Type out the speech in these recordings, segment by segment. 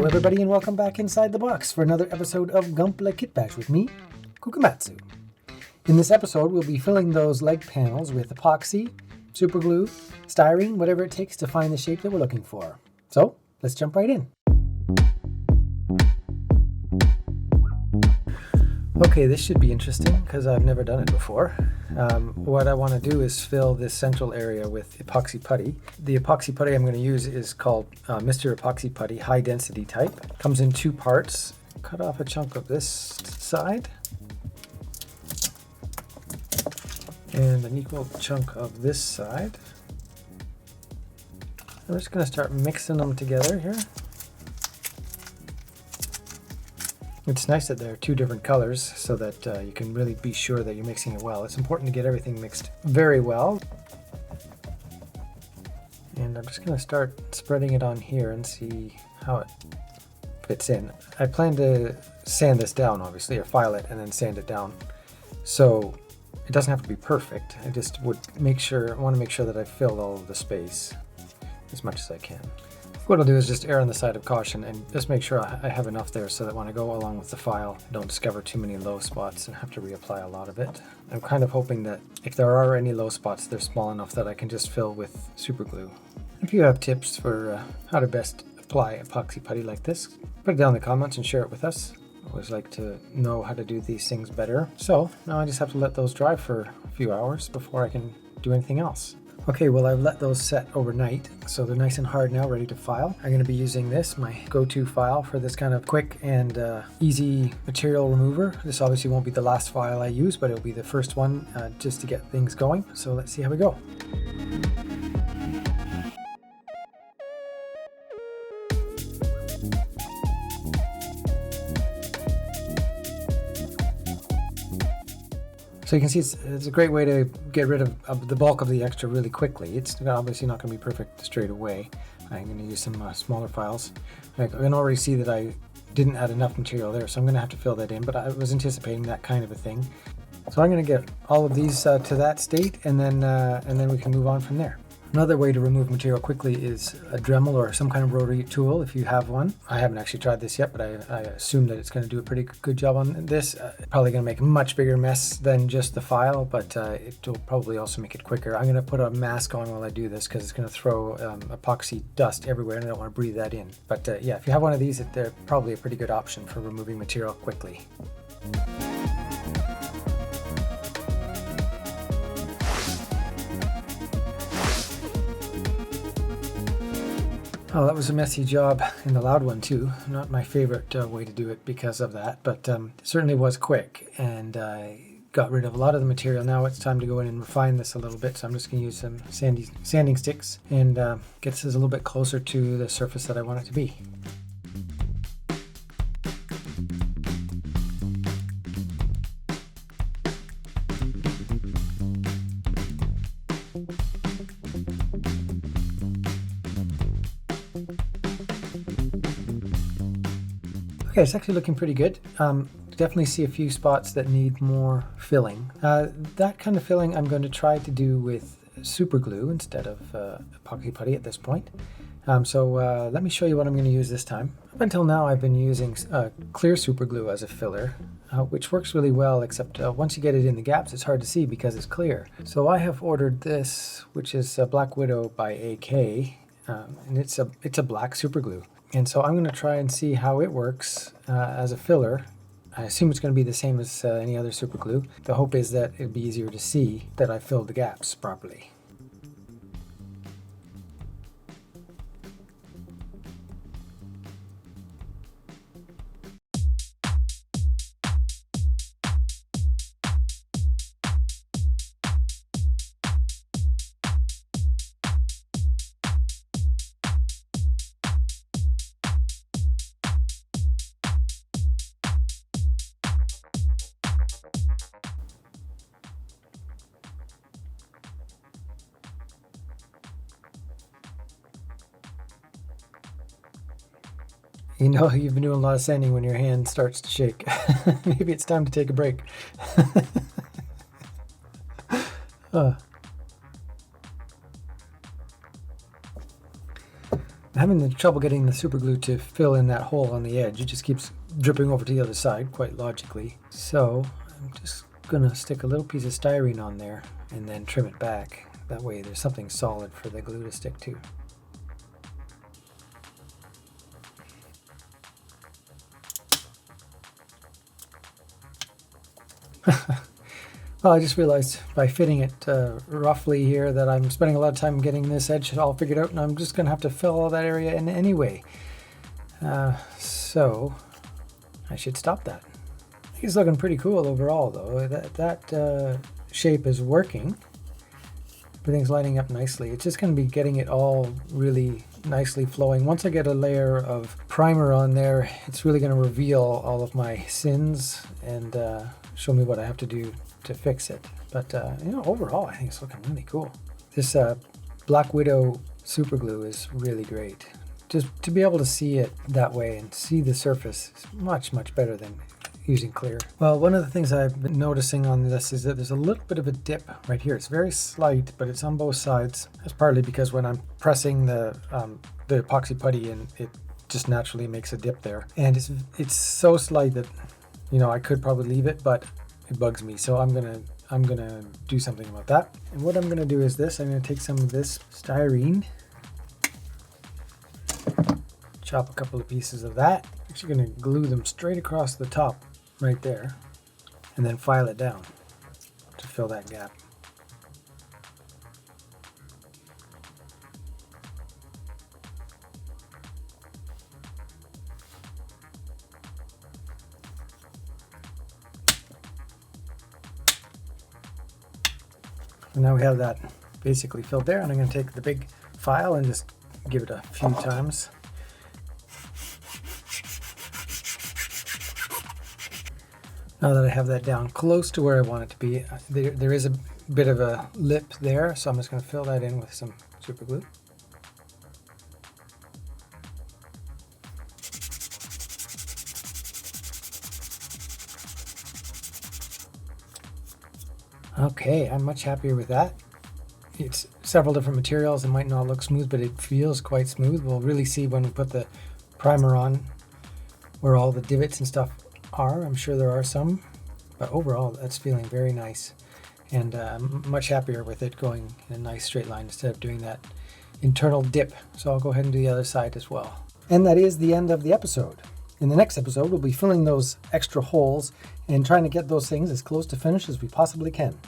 Hello everybody and welcome back inside the box for another episode of Gunpla Kitbash with me, Kukamatsu. In this episode we'll be filling those leg panels with epoxy, superglue, styrene, whatever it takes to find the shape that we're looking for. So let's jump right in. Okay, this should be interesting because I've never done it before. What I want to do is fill this central area with epoxy putty. The epoxy putty I'm going to use is called Mr. Epoxy Putty High Density Type. Comes in two parts. Cut off a chunk of this side and an equal chunk of this side. I'm just going to start mixing them together here. It's nice that they're two different colors so that you can really be sure that you're mixing it well. It's important to get everything mixed very well. And I'm just going to start spreading it on here and see how it fits in. I plan to sand this down, obviously, or file it and then sand it down. So it doesn't have to be perfect. I just want to make sure that I fill all of the space as much as I can. What I'll do is just err on the side of caution and just make sure I have enough there so that when I go along with the file, I don't discover too many low spots and have to reapply a lot of it. I'm kind of hoping that if there are any low spots, they're small enough that I can just fill with superglue. If you have tips for how to best apply epoxy putty like this, put it down in the comments and share it with us. I always like to know how to do these things better. So now I just have to let those dry for a few hours before I can do anything else. Okay, well I've let those set overnight, so they're nice and hard now, ready to file. I'm going to be using this, my go-to file, for this kind of quick and easy material remover. This obviously won't be the last file I use, but it'll be the first one just to get things going. So let's see how we go. So you can see it's a great way to get rid of the bulk of the extra really quickly. It's obviously not going to be perfect straight away. I'm going to use some smaller files. I can already see that I didn't add enough material there, so I'm going to have to fill that in, but I was anticipating that kind of a thing. So I'm going to get all of these to that state, and then we can move on from there. Another way to remove material quickly is a Dremel or some kind of rotary tool if you have one. I haven't actually tried this yet, but I assume that it's going to do a pretty good job on this. Probably going to make a much bigger mess than just the file, but it will probably also make it quicker. I'm going to put a mask on while I do this because it's going to throw epoxy dust everywhere and I don't want to breathe that in. But yeah, if you have one of these, they're probably a pretty good option for removing material quickly. Oh, that was a messy job, and the loud one too. Not my favorite way to do it because of that, but it certainly was quick, and I got rid of a lot of the material. Now it's time to go in and refine this a little bit, so I'm just going to use some sanding sticks and get this a little bit closer to the surface that I want it to be. Okay, it's actually looking pretty good. Definitely see a few spots that need more filling. That kind of filling I'm going to try to do with superglue instead of epoxy putty at this point. So let me show you what I'm going to use this time. Up until now I've been using clear superglue as a filler, which works really well, except once you get it in the gaps it's hard to see because it's clear. So I have ordered this, which is Black Widow by AK, and it's a black superglue. And so I'm going to try and see how it works as a filler. I assume it's going to be the same as any other super glue. The hope is that it'll be easier to see that I filled the gaps properly. You know, you've been doing a lot of sanding when your hand starts to shake. Maybe it's time to take a break. I having the trouble getting the super glue to fill in that hole on the edge. It just keeps dripping over to the other side, quite logically. So I'm just gonna stick a little piece of styrene on there and then trim it back. That way there's something solid for the glue to stick to. Well, I just realized by fitting it roughly here that I'm spending a lot of time getting this edge all figured out, and I'm just going to have to fill all that area in anyway. So I should stop that. It's looking pretty cool overall, though. That shape is working. Everything's lining up nicely. It's just going to be getting it all really nicely flowing. Once I get a layer of primer on there, it's really going to reveal all of my sins and show me what I have to do to fix it. But you know, overall, I think it's looking really cool. This Black Widow super glue is really great. Just to be able to see it that way and see the surface is much, much better than using clear. Well, one of the things I've been noticing on this is that there's a little bit of a dip right here. It's very slight, but it's on both sides. That's partly because when I'm pressing the epoxy putty in, it just naturally makes a dip there. And it's so slight that, you know, I could probably leave it, but it bugs me. So I'm gonna do something about that. And what I'm gonna do is this. I'm gonna take some of this styrene, chop a couple of pieces of that. I'm actually gonna glue them straight across the top right there, and then file it down to fill that gap. And now we have that basically filled there, and I'm going to take the big file and just give it a few times. Now that I have that down close to where I want it to be, there is a bit of a lip there, so I'm just going to fill that in with some super glue. Okay, I'm much happier with that. It's several different materials. It might not look smooth, but it feels quite smooth. We'll really see when we put the primer on where all the divots and stuff are. I'm sure there are some, but overall that's feeling very nice, and I'm much happier with it going in a nice straight line instead of doing that internal dip. So I'll go ahead and do the other side as well. And that is the end of the episode. In the next episode, we'll be filling those extra holes and trying to get those things as close to finish as we possibly can.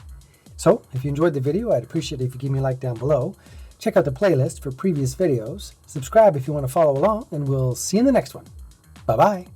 So if you enjoyed the video, I'd appreciate it if you give me a like down below. Check out the playlist for previous videos. Subscribe if you want to follow along, and we'll see you in the next one. Bye-bye.